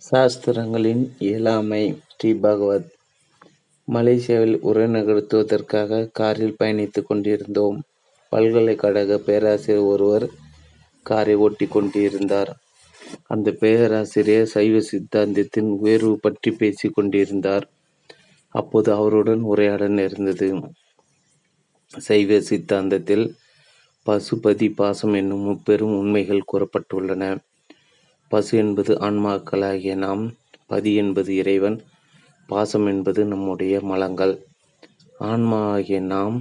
சாஸ்திரங்களின் இயலாமை. ஸ்ரீ பகவத். மலேசியாவில் உரை நிகழ்த்துவதற்காக காரில் பயணித்துக் கொண்டிருந்தோம். பல்கலைக்கழக பேராசிரியர் ஒருவர் காரை ஓட்டி கொண்டிருந்தார். அந்த பேராசிரியர் சைவ சித்தாந்தத்தின் உயர்வு பற்றி பேசிக் கொண்டிருந்தார். அப்போது அவருடன் உரையாடல் நேர்ந்தது. சைவ சித்தாந்தத்தில் பசுபதி பாசம் என்னும் முப்பெரும் உண்மைகள் கூறப்பட்டுள்ளன. பசு என்பது ஆன்மாக்களாகிய நாம், பதி என்பது இறைவன், பாசம் என்பது நம்முடைய மலங்கள். ஆன்மா ஆகிய நாம்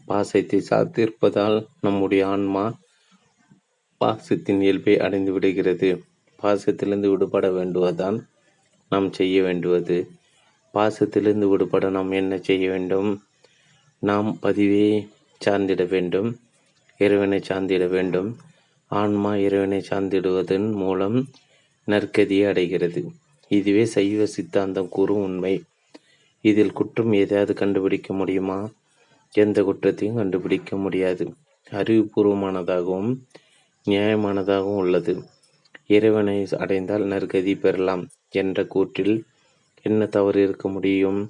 பாசத்தை சார்ந்திருப்பதால் நம்முடைய ஆன்மா பாசத்தின் இயல்பை அடைந்து விடுகிறது. பாசத்திலிருந்து விடுபட வேண்டுவதுதான் நாம் செய்ய வேண்டுவது. பாசத்திலிருந்து விடுபட நாம் என்ன செய்ய வேண்டும்? நாம் பதிவை சார்ந்திட வேண்டும், இறைவனை சார்ந்திட வேண்டும். ஆன்மா இறைவனை சார்ந்திடுவதன் மூலம் நற்கதியை அடைகிறது. இதுவே சைவ சித்தாந்தம் கூறும் உண்மை. இதில் குற்றம் ஏதாவது கண்டுபிடிக்க முடியுமா? எந்த குற்றத்தையும் கண்டுபிடிக்க முடியாது. அறிவுபூர்வமானதாகவும் நியாயமானதாகவும் உள்ளது. இறைவனை அடைந்தால் நற்கதி பெறலாம் என்ற கூற்றில் என்ன தவறு இருக்க முடியும்?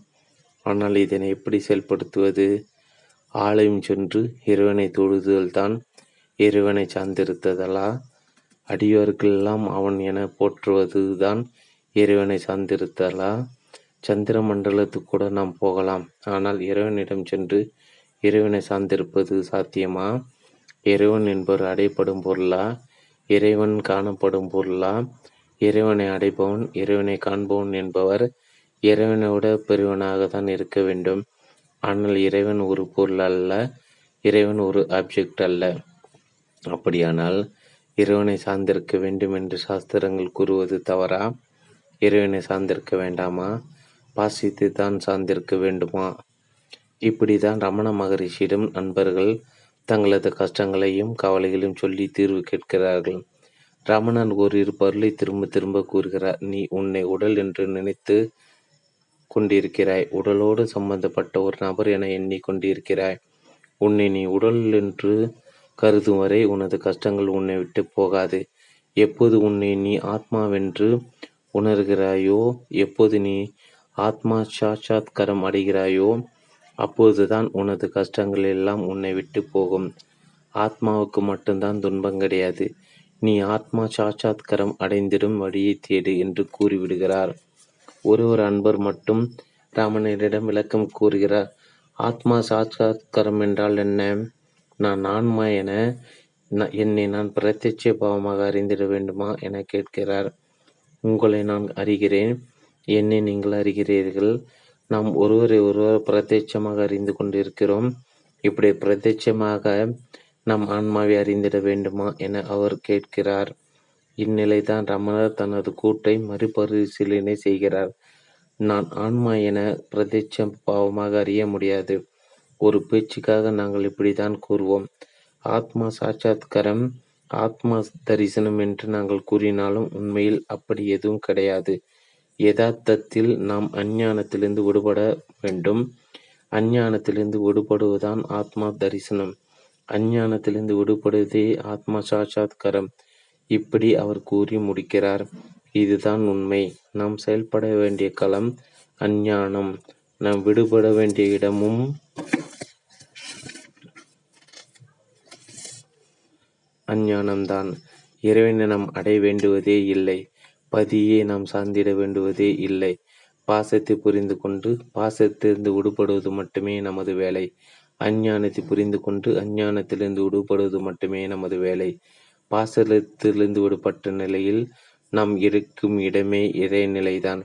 ஆனால் இதனை எப்படி செயல்படுத்துவது? ஆலயம் சென்று இறைவனை தொழுதல்தான் இறைவனை சார்ந்திருத்தலா? அடியோர்களெல்லாம் அவன் என போற்றுவதுதான் இறைவனை சார்ந்திருத்தலா? சந்திர மண்டலத்துக்கு கூட நாம் போகலாம். ஆனால் இறைவனிடம் சென்று இறைவனை சார்ந்திருப்பது சாத்தியமா? இறைவன் என்பவர் அடையப்படும் பொருளா? இறைவன் காணப்படும் பொருளா? இறைவனை அடைபவன், இறைவனை காண்பவன் என்பவர் இறைவனை விட பெரியவனாக தான் இருக்க வேண்டும். ஆனால் இறைவன் ஒரு பொருள் அல்ல, இறைவன் ஒரு ஆப்ஜெக்ட் அல்ல. அப்படியானால் இறைவனை சார்ந்திருக்க வேண்டும் என்று சாஸ்திரங்கள் கூறுவது தவறா? இறைவனை சார்ந்திருக்க வேண்டாமா? பாசித்து தான் சார்ந்திருக்க வேண்டுமா? இப்படிதான் ரமண மகரிஷியிடம் நண்பர்கள் தங்களது கஷ்டங்களையும் கவலைகளையும் சொல்லி தீர்வு கேட்கிறார்கள். ரமணன் ஓரிரு பொருளை திரும்ப திரும்ப கூறுகிறார். நீ உன்னை உடல் என்று நினைத்து கொண்டிருக்கிறாய். உடலோடு சம்பந்தப்பட்ட ஒரு நபர் என எண்ணிக்கொண்டிருக்கிறாய். உன்னை நீ உடல் என்று கருதும் வரை உனது கஷ்டங்கள் உன்னை விட்டு போகாது. எப்போது உன்னை நீ ஆத்மாவென்று உணர்கிறாயோ, எப்போது நீ ஆத்மா சாட்சாத்காரம் அடைகிறாயோ, அப்போதுதான் உனது கஷ்டங்கள் எல்லாம் உன்னை விட்டு போகும். ஆத்மாவுக்கு மட்டும்தான் துன்பம் கிடையாது. நீ ஆத்மா சாட்சாத்காரம் அடைந்திடும் வழியை தேடு என்று கூறிவிடுகிறார். ஒரு அன்பர் மட்டும் ராமனிடம் விளக்கம் கூறுகிறார். ஆத்மா சாட்சாத்காரம் என்றால் என்ன? நான் ஆன்மா என என்னை நான் பிரத்யட்ச பாவமாக அறிந்திட வேண்டுமா என கேட்கிறார். உங்களை நான் அறிகிறேன், என்னை நீங்கள் அறிகிறீர்கள். நாம் ஒருவரை ஒருவர் பிரத்யட்சமாக அறிந்து கொண்டிருக்கிறோம். இப்படி பிரத்யட்சமாக நம் ஆன்மாவை அறிந்திட வேண்டுமா என அவர் கேட்கிறார். இந்நிலைதான் ரமணர் தனது கூட்டை மறுபரிசீலனை செய்கிறார். நான் ஆன்மா என பிரத்யட்ச பாவமாக அறிய முடியாது. ஒரு பேச்சுக்காக நாங்கள் இப்படித்தான் கூறுவோம். ஆத்மா சாட்சாத்காரம், ஆத்மா தரிசனம் என்று நாங்கள் கூறினாலும் உண்மையில் அப்படி எதுவும் கிடையாது. யதார்த்தத்தில் நாம் அஞ்ஞானத்திலிருந்து விடுபட வேண்டும். அஞ்ஞானத்திலிருந்து விடுபடுவதுதான் ஆத்மா தரிசனம். அஞ்ஞானத்திலிருந்து விடுபடுவதே ஆத்மா சாட்சாத்காரம். இப்படி அவர் கூறி முடிக்கிறார். இதுதான் உண்மை. நாம் செயல்பட வேண்டிய களம் அஞ்ஞானம். நாம் விடுபட வேண்டிய இடமும் அஞ்ஞானம்தான். இறைவனை நாம் அடைய வேண்டுவதே இல்லை. பதியை நாம் சார்ந்திட வேண்டுவதே இல்லை. பாசத்தை புரிந்து கொண்டு பாசத்திலிருந்து விடுபடுவது மட்டுமே நமது வேலை. அஞ்ஞானத்தை புரிந்து கொண்டு அஞ்ஞானத்திலிருந்து விடுபடுவது மட்டுமே நமது வேலை. பாசத்திலிருந்து விடுபட்ட நிலையில் நாம் இருக்கும் இடமே இறைநிலைதான்.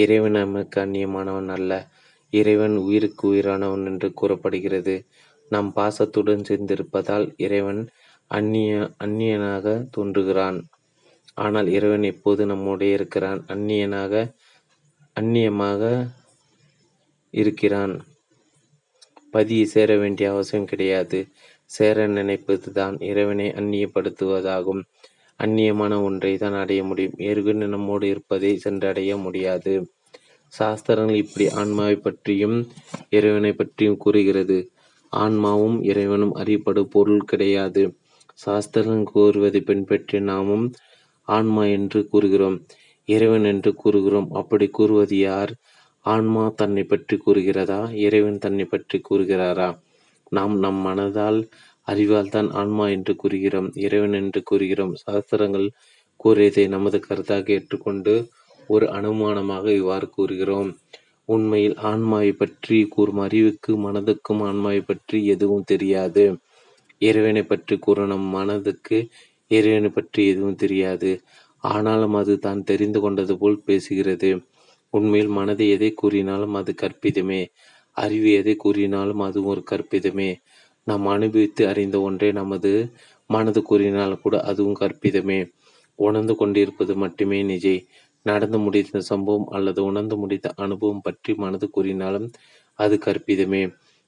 இறைவன் நமக்கு அந்நியமானவன் அல்ல. இறைவன் உயிருக்கு உயிரானவன் என்று கூறப்படுகிறது. நாம் பாசத்துடன் சேர்ந்திருப்பதால் இறைவன் அந்நியனாக தோன்றுகிறான். ஆனால் இறைவன் எப்போது நம்முடைய இருக்கிறான். அந்நியமாக இருக்கிறான். பதியை சேர வேண்டிய அவசியம் கிடையாது. சேர நினைப்பது தான் இறைவனை அந்நியப்படுத்துவதாகும். அந்நியமான ஒன்றை தான் அடைய முடியும். ஏற்கனவே நம்மோடு இருப்பதை சென்றடைய முடியாது. சாஸ்திரங்கள் இப்படி ஆன்மாவை பற்றியும் இறைவனை பற்றியும் கூறுகிறது. ஆன்மாவும் இறைவனும் அறியப்படும் பொருள் கிடையாது. சாஸ்திரங்கள் கூறுவதை பின்பற்றி நாமும் ஆன்மா என்று கூறுகிறோம். இறைவன் என்று கூறுகிறோம். அப்படி கூறுவது யார்? ஆன்மா தன்னை பற்றி கூறுகிறதா? இறைவன் தன்னை பற்றி கூறுகிறாரா? நாம் நம் மனதால் அறிவால் தான் ஆன்மா என்று கூறுகிறோம், இறைவன் என்று கூறுகிறோம். சாஸ்திரங்கள் கூறியதை நமது கருத்தாக ஏற்றுக்கொண்டு ஒரு அனுமானமாக இவ்வாறு கூறுகிறோம். உண்மையில் ஆன்மாவை பற்றி கூறும் அறிவுக்கு மனதுக்கும் ஆன்மாவை பற்றி எதுவும் தெரியாது. இறைவனை பற்றி கூற நம் மனதுக்கு இறைவனை பற்றி எதுவும் தெரியாது. ஆனாலும் அது தான் தெரிந்து கொண்டது போல் பேசுகிறது. உண்மையில் மனதை எதை கூறினாலும் அது கற்பிதமே. அறிவு எதை கூறினாலும் அது ஒரு கற்பிதமே. நாம் அனுபவித்து அறிந்த ஒன்றை நமது மனது கூறினால் கூட அதுவும் கற்பிதமே. உணர்ந்து கொண்டிருப்பது மட்டுமே நிஜை. நடந்து முடிந்த சம்பவம் அல்லது உணர்ந்து முடிந்த அனுபவம் பற்றி மனது கூறினாலும் அது கற்பிதமே.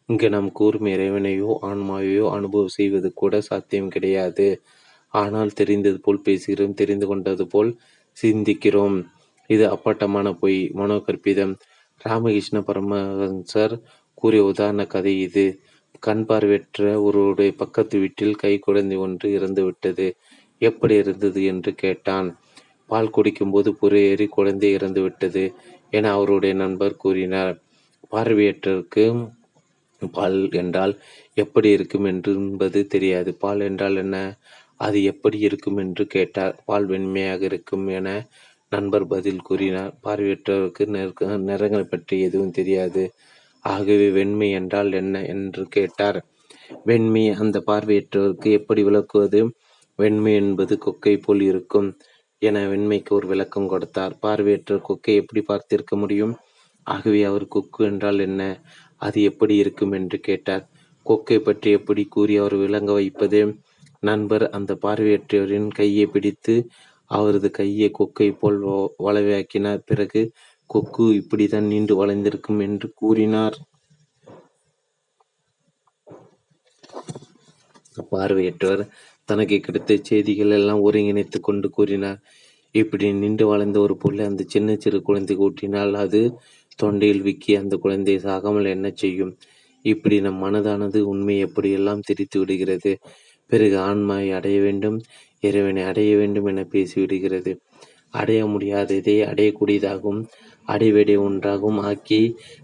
இங்கு நாம் கூறும் இறைவனையோ ஆன்மாவையோ அனுபவம் செய்வது கூட சாத்தியம் கிடையாது. ஆனால் தெரிந்தது போல் பேசுகிறோம், தெரிந்து கொண்டது போல் சிந்திக்கிறோம். இது அப்பட்டமான பொய், மனோகற்பிதம். ராமகிருஷ்ண பரமஹன்சர் கூறிய உதாரண கதை இது. கண் பார்வையற்ற ஒருவருடைய பக்கத்து வீட்டில் கை குழந்தை ஒன்று இறந்துவிட்டது. எப்படி இருந்தது என்று கேட்டான். பால் குடிக்கும்போது புறையேறி குழந்தை இறந்துவிட்டது என அவருடைய நண்பர் கூறினார். பார்வையற்றவருக்கு பால் என்றால் எப்படி இருக்கும் என்பது தெரியாது. பால் என்றால் என்ன, அது எப்படி இருக்கும் என்று கேட்டார். பால் வெண்மையாக இருக்கும் என நண்பர் பதில் கூறினார். பார்வையற்றவருக்கு நிறங்களை பற்றி எதுவும் தெரியாது. ஆகவே வெண்மை என்றால் என்ன என்று கேட்டார். வெண்மை அந்த பார்வையற்றவருக்கு எப்படி விளக்குவது? வெண்மை என்பது கொக்கை போல் இருக்கும் என வெண்மைக்கு ஒரு விளக்கம் கொடுத்தார். பார்வையற்ற கொக்கை எப்படி பார்த்திருக்க முடியும்? ஆகவே அவர் கொக்கு என்றால் என்ன, அது எப்படி இருக்கும் என்று கேட்டார். கொக்கை பற்றி எப்படி கூறி அவர் விளங்க வைப்பது? நண்பர் அந்த பார்வையற்றவரின் கையை பிடித்து அவரது கையை கொக்கை போல் வளைவாக்கினார். பிறகு கொக்கு இப்படித்தான் நீண்டு வளைந்திருக்கும் என்று கூறினார். பார்வையற்றவர் தனக்கு கிடைத்த செய்திகள் எல்லாம் ஒருங்கிணைத்து கொண்டு கூறினார். இப்படி நின்று வளைந்த ஒரு பொருளை அந்த சின்ன சிறு குழந்தைக்கு ஊற்றினால் அது தொண்டையில் விக்கி அந்த குழந்தையை சாகாமல் என்ன செய்யும்? இப்படி நம் மனதானது உண்மை எப்படியெல்லாம் திரித்து விடுகிறது. பிறகு ஆன்மாவை அடைய வேண்டும், இறைவனை அடைய வேண்டும் என பேசிவிடுகிறது. அடைய முடியாததை அடையக்கூடியதாகவும் அடைவடை ஒன்றாகவும் ஆக்கி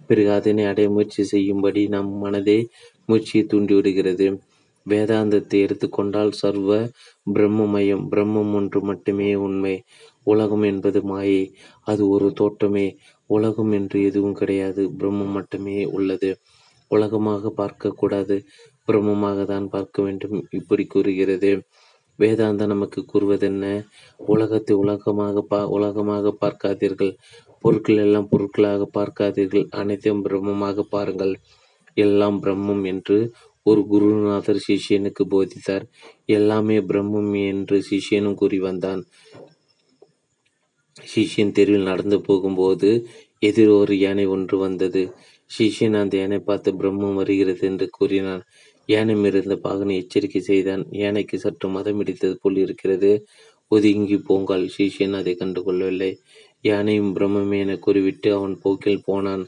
பிறகு அதனை அடைய முயற்சி செய்யும்படி நம் மனதை முயற்சியை தூண்டிவிடுகிறது. வேதாந்தத்தை எடுத்துக்கொண்டால் சர்வ பிரம்மமயம், பிரம்மம் ஒன்று மட்டுமே உண்மை. உலகம் என்பது மாயை, அது ஒரு தோற்றமே. உலகம் என்று எதுவும் கிடையாது, பிரம்மம் மட்டுமே உள்ளது. உலகமாக பார்க்க கூடாது, பிரம்மமாக தான் பார்க்க வேண்டும். இப்படி கூறுகிறது வேதாந்தம். நமக்கு கூறுவதென்ன? உலகத்தை உலகமாக பார்க்காதீர்கள், பொருட்கள் எல்லாம் பொருட்களாக பார்க்காதீர்கள், அனைத்தையும் பிரம்மமாக பாருங்கள். எல்லாம் பிரம்மம் என்று ஒரு குருநாதர் சிஷியனுக்கு போதித்தார். எல்லாமே பிரம்மம் என்று சிஷியனும் கூறி வந்தான். சிஷியன் தெருவில் நடந்து போகும்போது எதிர் ஒரு யானை ஒன்று வந்தது. சிஷியன் அந்த யானை பார்த்து பிரம்மம் வருகிறது என்று கூறினான். யானை மிருந்த பாகனை எச்சரிக்கை செய்தான். யானைக்கு சற்று மதம் இடித்தது போல் இருக்கிறது, ஒதுங்கி போங்கள். சிஷியன் அதை கண்டுகொள்ளவில்லை. யானையும் பிரம்மமே என கூறிவிட்டு அவன் போக்கில் போனான்.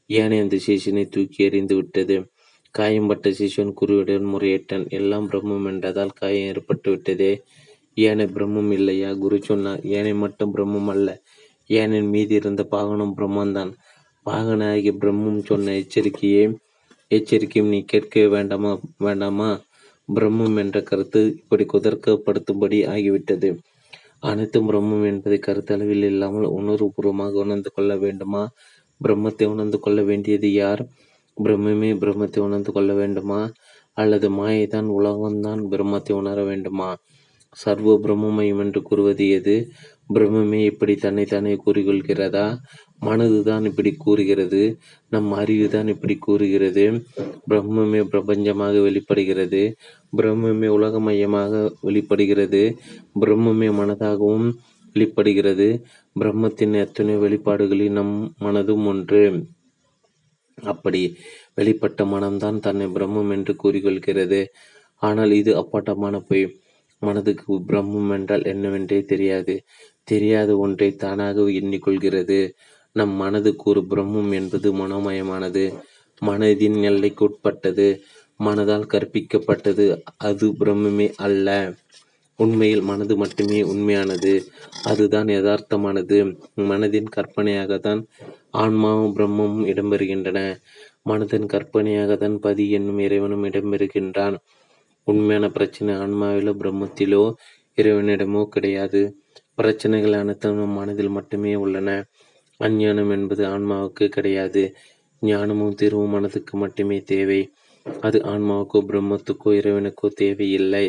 யானை அந்த சிஷியனை தூக்கி எறிந்து விட்டது. காயம்பட்ட சிஷியன் குருவிடம் முறையிட்டான். எல்லாம் பிரம்மம் என்றதால் காயம் ஏற்பட்டு விட்டதே, யானை பிரம்மம் இல்லையா? குரு சொன்னார், யானை மட்டும் பிரம்மம் அல்ல, யானின் மீது இருந்த பாகனும் பிரம்மந்தான். பாகனாகிய பிரம்மம் சொன்ன எச்சரிக்கையும் நீ கேட்க வேண்டாமா? பிரம்மம் என்ற கருத்து இப்படி குதர்க்கப்படுத்தும்படி ஆகிவிட்டது. அனைத்தும் பிரம்மம் என்பதை கருத்தளவில் இல்லாமல் உணர்வுபூர்வமாக உணர்ந்து கொள்ள வேண்டுமா? பிரம்மத்தை உணர்ந்து கொள்ள வேண்டியது யார்? பிரம்மமே பிரம்மத்தை உணர்ந்து கொள்ள வேண்டுமா? அல்லது மாயைதான் உலகம்தான் பிரம்மத்தை உணர வேண்டுமா? சர்வ பிரம்மமயம் என்று கூறுவது எது? பிரம்மமே இப்படி தன்னைத்தானே கூறிக்கொள்கிறதா? மனதுதான் இப்படி கூறுகிறது, நம் அறிவுதான் இப்படி கூறுகிறது. பிரம்மமே பிரபஞ்சமாக வெளிப்படுகிறது, பிரம்மமே உலகமயமாக வெளிப்படுகிறது, பிரம்மமே மனதாகவும் வெளிப்படுகிறது. பிரம்மத்தின் எத்தனை வெளிப்பாடுகளில் நம் மனதும் ஒன்று. அப்படி வெளிப்பட்ட மனம்தான் தன்னை பிரம்மம் என்று கூறிக்கொள்கிறது. ஆனால் இது அப்பட்டமான பொய். மனதுக்கு பிரம்மம் என்றால் என்னவென்றே தெரியாது. தெரியாத ஒன்றை தானாக எண்ணிக்கொள்கிறது. நம் மனதுக்கு ஒரு பிரம்மம் என்பது மனோமயமானது, மனதின் எல்லைக்கு உட்பட்டது, மனதால் கற்பிக்கப்பட்டது. அது பிரம்மமே அல்ல. உண்மையில் மனது மட்டுமே உண்மையானது. அதுதான் யதார்த்தமானது. மனதின் கற்பனையாகத்தான் ஆன்மாவும் பிரம்மமும் இடம்பெறுகின்றன. மனதின் கற்பனையாகத்தான் பதி என்னும் இறைவனும் இடம்பெறுகின்றான். உண்மையான பிரச்சனை ஆன்மாவிலோ பிரம்மத்திலோ இறைவனிடமோ கிடையாது. பிரச்சனைகள் அனைத்தும் நம் மனதில் மட்டுமே உள்ளன. அஞ்ஞானம் என்பது ஆன்மாவுக்கு கிடையாது. ஞானமும் தீர்வும் மனதுக்கு மட்டுமே தேவை. அது ஆன்மாவுக்கோ பிரம்மத்துக்கோ இறைவனுக்கோ தேவையில்லை.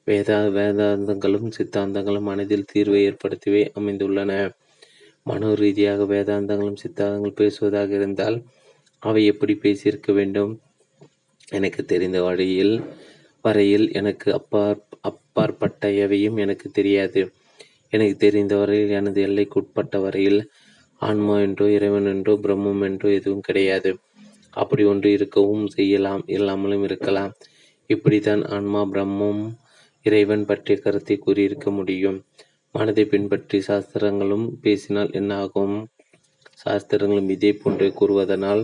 வேதாந்தங்களும் சித்தாந்தங்களும் மனதில் தீர்வை ஏற்படுத்தவே அமைந்துள்ளன. மனோ ரீதியாக வேதாந்தங்களும் சித்தாந்தங்கள் பேசுவதாக இருந்தால் அவை எப்படி பேசியிருக்க வேண்டும்? எனக்கு தெரிந்த வரையில் எனக்கு அப்பாற்பட்ட எவையும் எனக்கு தெரியாது. எனக்கு தெரிந்த வரையில் எனது எல்லைக்குட்பட்ட வரையில் ஆன்மா என்றோ இறைவன் என்றோ பிரம்மம் என்றோ எதுவும் கிடையாது. அப்படி ஒன்று இருக்கவும் செய்யலாம், இல்லாமலும் இருக்கலாம். இப்படித்தான் ஆன்மா பிரம்மம் இறைவன் பற்றிய கருத்தை கூறியிருக்க முடியும். மனதை பின்பற்றி சாஸ்திரங்களும் பேசினால் என்ன ஆகும்? சாஸ்திரங்களும் இதே போன்றே கூறுவதனால்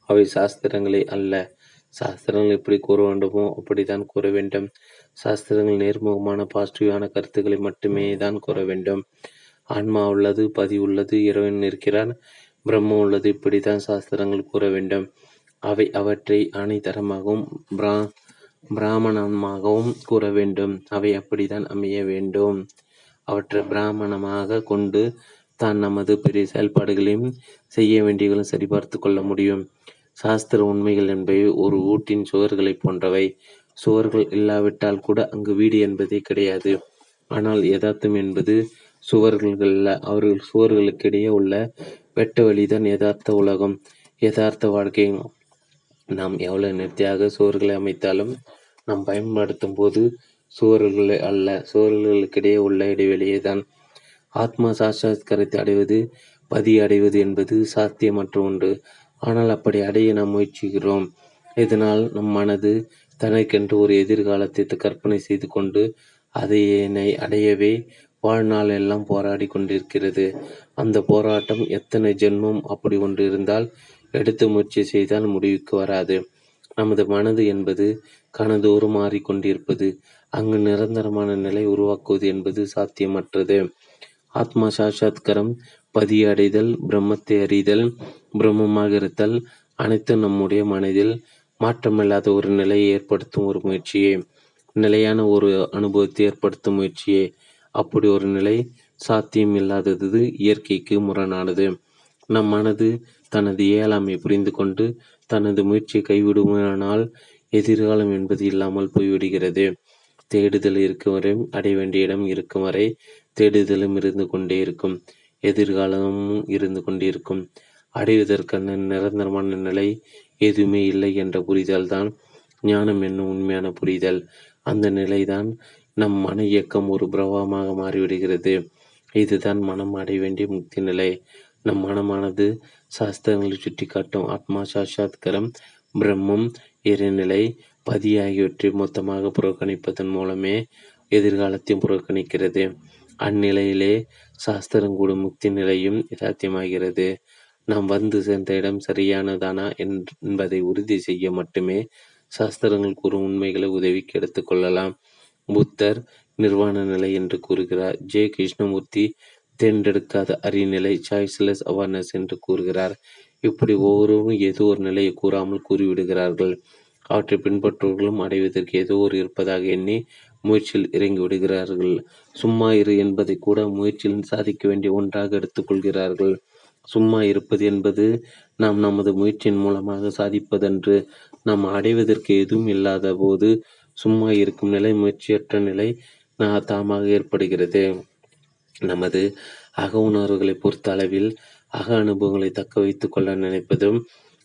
அவை சாஸ்திரங்களே அல்ல. சாஸ்திரங்கள் எப்படி கூற வேண்டுமோ அப்படித்தான் கூற வேண்டும். சாஸ்திரங்கள் நேர்முகமான பாசிட்டிவான கருத்துக்களை மட்டுமே தான் கூற வேண்டும். ஆன்மா உள்ளது, பதி உள்ளது, இறைவன் இருக்கிறான், பிரம்மம் உள்ளது, இப்படித்தான் சாஸ்திரங்கள் கூற வேண்டும். அவை அவற்றை அனைத்தரமாகவும் பிராமணமாகவும் கூற வேண்டும். அவை அப்படித்தான் அமைய வேண்டும். அவற்றை பிராமணமாக கொண்டு தான் நமது பெரிய செயல்பாடுகளையும் செய்ய வேண்டியவர்களும் சரிபார்த்து கொள்ள முடியும். சாஸ்திர உண்மைகள் என்பவை ஒரு வீட்டின் சுவர்களை போன்றவை. சுவர்கள் இல்லாவிட்டால் கூட அங்கு வீடு என்பதே கிடையாது. ஆனால் யதார்த்தம் என்பது சுவர்கள் அல்ல. அவர்கள் சுவர்களுக்கிடையே உள்ள வெட்ட வழிதான் யதார்த்த உலகம், யதார்த்த வாழ்க்கை. நாம் எவ்வளவு நேர்த்தியாக சுவர்களை அமைத்தாலும் நாம் பயன்படுத்தும் போது சுவர்கள் அல்ல, சுவர்களுக்கிடையே உள்ள இடைவெளியே தான். ஆத்மா சாட்சாத்காரத்தை அடைவது, பதி அடைவது என்பது சாத்தியமற்ற ஒன்று. ஆனால் அப்படி அடைய நாம் முயற்சிக்கிறோம். இதனால் நம் மனது தனக்கென்று ஒரு எதிர்காலத்தை கற்பனை செய்து கொண்டு அதனை அடையவே வாழ்நாள் எல்லாம் போராடி கொண்டிருக்கிறது. அந்த போராட்டம் எத்தனை ஜென்மம் அப்படி ஒன்று இருந்தால் எடுத்து முயற்சி செய்தால் முடிவுக்கு வராது. நமது மனது என்பது கனதோறும் மாறிக்கொண்டிருப்பது. அங்கு நிரந்தரமான நிலை உருவாக்குவது என்பது சாத்தியமற்றது. ஆத்மா சாட்சாத்காரம், பதி அடைதல், பிரம்மத்தை அறிதல், பிரம்மமாக இருத்தல் அனைத்தும் நம்முடைய மனதில் மாற்றமில்லாத ஒரு நிலையை ஏற்படுத்தும் ஒரு முயற்சியே, நிலையான ஒரு அனுபவத்தை ஏற்படுத்தும் முயற்சியே. அப்படி ஒரு நிலை சாத்தியம் இல்லாதது, இயற்கைக்கு முரணானது. நம் மனது தனது இயலாமை புரிந்து கொண்டு தனது முயற்சியை கைவிடுமானால் எதிர்காலம் என்பது இல்லாமல் போய்விடுகிறது. தேடுதல் இருக்கும் வரை அடைய வேண்டிய இடம் இருக்கும் வரை தேடுதலும் இருந்து கொண்டே இருக்கும், எதிர்காலமும் இருந்து கொண்டிருக்கும். அடைவதற்கான நிரந்தரமான நிலை எதுவுமே இல்லை என்ற புரிதல் தான் ஞானம் என்னும் உண்மையான புரிதல். அந்த நிலைதான் நம் மன இயக்கம் ஒரு பிரவாகமாக மாறிவிடுகிறது. இதுதான் மனம் அடைய வேண்டிய முக்தி நிலை. நம் மனமானது சாஸ்திரங்களை சுட்டிக்காட்டும் ஆத்மா சாட்சாத்காரம், பிரம்மம், இறைநிலை, பதி ஆகியவற்றை மொத்தமாக புறக்கணிப்பதன் மூலமே எதிர்காலத்தையும் புறக்கணிக்கிறது. அந்நிலையிலே சாஸ்திரங்கூடும் முக்தி நிலையும் சாத்தியமாகிறது. நாம் வந்து சேர்ந்த இடம் சரியானதானா என்பதை உறுதி செய்ய மட்டுமே சாஸ்திரங்கள் கூறும் உண்மைகளை உதவிக்கு எடுத்துக்கொள்ளலாம். புத்தர் நிர்வாண நிலை என்று கூறுகிறார். ஜே கிருஷ்ணமூர்த்தி தேர்ந்தெடுக்காத அறிநிலை, சாய்ஸ்லெஸ் அவேர்னஸ் என்று கூறுகிறார். இப்படி ஒவ்வொருவரும் ஏதோ ஒரு நிலையை கூறாமல் கூறிவிடுகிறார்கள். அவற்றை பின்பற்றுவர்களும் அடைவதற்கு ஏதோ ஒரு இருப்பதாக எண்ணி முயற்சியில் இறங்கிவிடுகிறார்கள். சும்மா இரு என்பதை கூட முயற்சியில் சாதிக்க வேண்டிய ஒன்றாக எடுத்துக்கொள்கிறார்கள். சும்மா இருப்பது என்பது நாம் நமது முயற்சியின் மூலமாக சாதிப்பதன்று. நாம் அடைவதற்கு எதுவும் இல்லாத போது சும்மா இருக்கும் நிலை, முயற்சியற்ற நிலை தாமாக ஏற்படுகிறது. நமது அக உணர்வுகளை பொறுத்த அளவில் அக அனுபவங்களை தக்க வைத்துக் கொள்ள நினைப்பதும்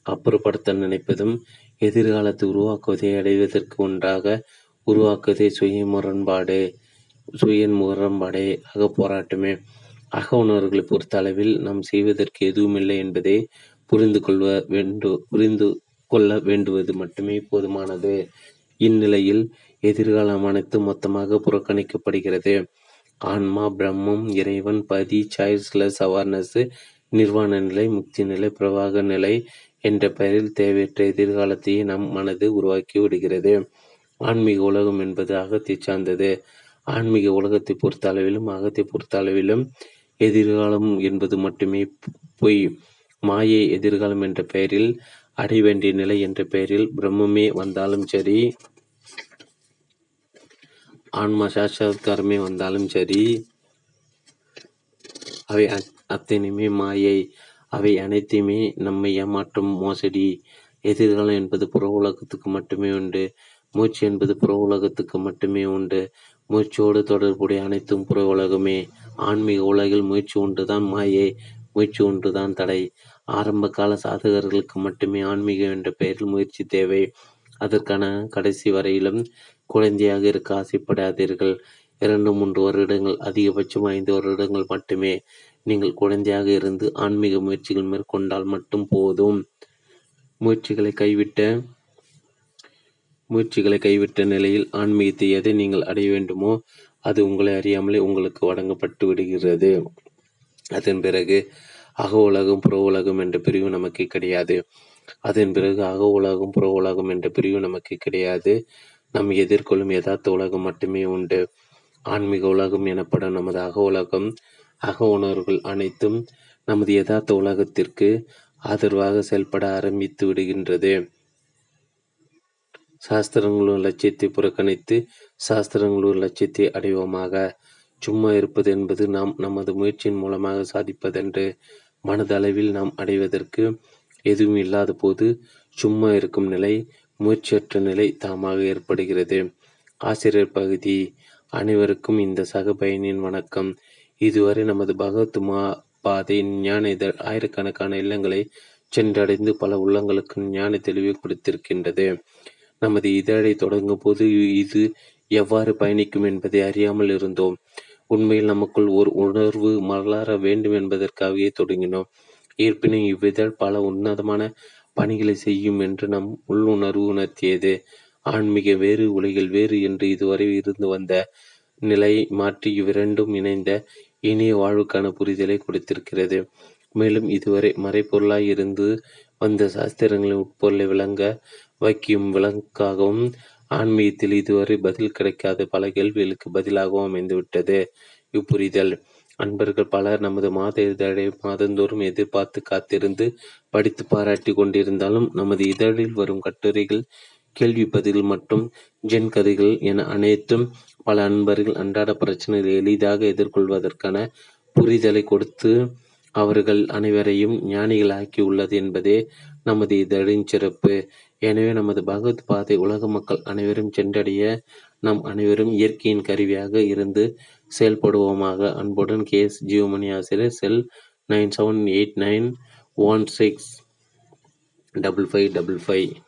அப்புறப்படுத்த நினைப்பதும் எதிர்காலத்தை உருவாக்குவதை அடைவதற்கு ஒன்றாக உருவாக்குவதே சுய முரண்பாடே, அக போராட்டமே. அக உணர்வுகளை பொறுத்த அளவில் நாம் செய்வதற்கு எதுவுமில்லை என்பதை புரிந்து கொள்ள வேண்டுவது மட்டுமே போதுமானது. இந்நிலையில் எதிர்காலம் அனைத்து மொத்தமாக புறக்கணிக்கப்படுகிறது. ஆன்மா, பிரம்மம், இறைவன், பதி, சாய்ஸ்லெஸ் அவேர்னஸ், நிர்வாண நிலை, முக்தி நிலை, பிரவாக நிலை என்ற பெயரில் தேவையற்ற எதிர்காலத்தையே நம் மனது உருவாக்கி விடுகிறது. ஆன்மீக உலகம் என்பது அகத்தை சார்ந்தது. ஆன்மீக உலகத்தை பொறுத்த அளவிலும் அகத்தை பொறுத்த அளவிலும் எதிர்காலம் என்பது மட்டுமே பொய். மாயை எதிர்காலம் என்ற பெயரில், அடைய வேண்டிய நிலை என்ற பெயரில் பிரம்மமே வந்தாலும் சரி, ஆன்மா சாட்சாத்காரமே வந்தாலும் சரி, அவை அத்தனையுமே மாயை. அவை அனைத்தையுமே நம்மை ஏமாற்றும் மோசடி. எதிர்காலம் என்பது புற உலகத்துக்கு மட்டுமே உண்டு. மூச்சு என்பது புற உலகத்துக்கு மட்டுமே உண்டு. மூச்சோடு தொடர்புடைய அனைத்தும் புற உலகமே. ஆன்மீக உலகில் மூச்சு ஒன்றுதான் மாயை, மூச்சு ஒன்றுதான் தடை. ஆரம்ப கால சாதகர்களுக்கு மட்டுமே ஆன்மீகம் என்ற பெயரில் முயற்சி தேவை. அதற்கான கடைசி வரையிலும் குழந்தையாக இருக்க ஆசைப்படாதீர்கள். 2-3 வருடங்கள், அதிகபட்சம் 5 வருடங்கள் மட்டுமே நீங்கள் குழந்தையாக இருந்து ஆன்மீக முயற்சிகள் மேற்கொண்டால் மட்டும் போதும். முயற்சிகளை கைவிட்ட நிலையில் ஆன்மீகத்தை எதை நீங்கள் அடைய வேண்டுமோ அது உங்களை அறியாமலே உங்களுக்கு வழங்கப்பட்டு விடுகிறது. அதன் பிறகு அக உலகம் புற உலகம் என்ற பிரிவு நமக்கு கிடையாது. நாம் எதிர்கொள்ளும் யதார்த்த உலகம் மட்டுமே உண்டு. ஆன்மீக உலகம் எனப்படும் நமது அக உலகம், அக உணர்வுகள் அனைத்தும் நமது யதார்த்த உலகத்திற்கு ஆதரவாக செயல்பட ஆரம்பித்து விடுகின்றது. சாஸ்திரங்களும் லட்சியத்தை புறக்கணித்து சாஸ்திரங்களும் லட்சியத்தை அடைவோமாக. சும்மா இருப்பது என்பது நாம் நமது முயற்சியின் மூலமாக சாதிப்பதென்று. மனதளவில் நாம் அடைவதற்கு எதுவும் இல்லாத போது சும்மா இருக்கும் நிலை, முயற்சியற்ற நிலை தாமாக ஏற்படுகிறது. ஆசிரியர் பகுதி. அனைவருக்கும் இந்த சக பயணியின் வணக்கம். இதுவரை நமது பகவத் பாதை ஞான இதழ் ஆயிரக்கணக்கான இல்லங்களை சென்றடைந்து பல உள்ளங்களுக்கு ஞான தெளிவை கொடுத்திருக்கின்றது. நமது இதழை தொடங்கும் போது இது எவ்வாறு பயணிக்கும் என்பதை அறியாமல் இருந்தோம். உண்மையில் நமக்குள் ஒரு உணர்வு மலர வேண்டும் என்பதற்காகவே தொடங்கினோம். இருப்பினும் இவ்விதழ் பல உன்னதமான பணிகளை செய்யும் என்று நம் உள்ளுணர்வு உணர்த்தியது. ஆன்மீக வேறு, உலகில் வேறு என்று இதுவரை இருந்து வந்த நிலை மாற்றி இவ்விரண்டும் இணைந்த இனிய வாழ்வுக்கான புரிதலை கொடுத்திருக்கிறது. மேலும் இதுவரை மறைப்பொருளாய் இருந்து வந்த சாஸ்திரங்களின் உட்பொருளை விளங்க வைக்கும் விளக்காகவும், ஆன்மீகத்தில் இதுவரை பதில் கிடைக்காத பல கேள்விகளுக்கு பதிலாகவும் அமைந்துவிட்டது இப்புரிதல். அன்பர்கள் பலர் நமது மாத இதழை மாதந்தோறும் எதிர்பார்த்து காத்திருந்து படித்து பாராட்டி கொண்டிருந்தாலும், நமது இதழில் வரும் கட்டுரைகள், கேள்வி பதில்கள் மற்றும் ஜென் கதைகள் என அனைத்தும் பல அன்பர்கள் அன்றாட பிரச்சனைகளை எளிதாக எதிர்கொள்வதற்கான புரிதலை கொடுத்து அவர்கள் அனைவரையும் ஞானிகள் ஆக்கி உள்ளது என்பதே நமது இதழின் சிறப்பு. எனவே நமது பகவத் பாதை உலக மக்கள் அனைவரும் சென்றடைய நாம் அனைவரும் இயற்கையின் கருவியாக இருந்து செயல்படுவோமாக. அன்புடன் KS ஜீவமணி, ஆசிரியர், செல் 9789165555.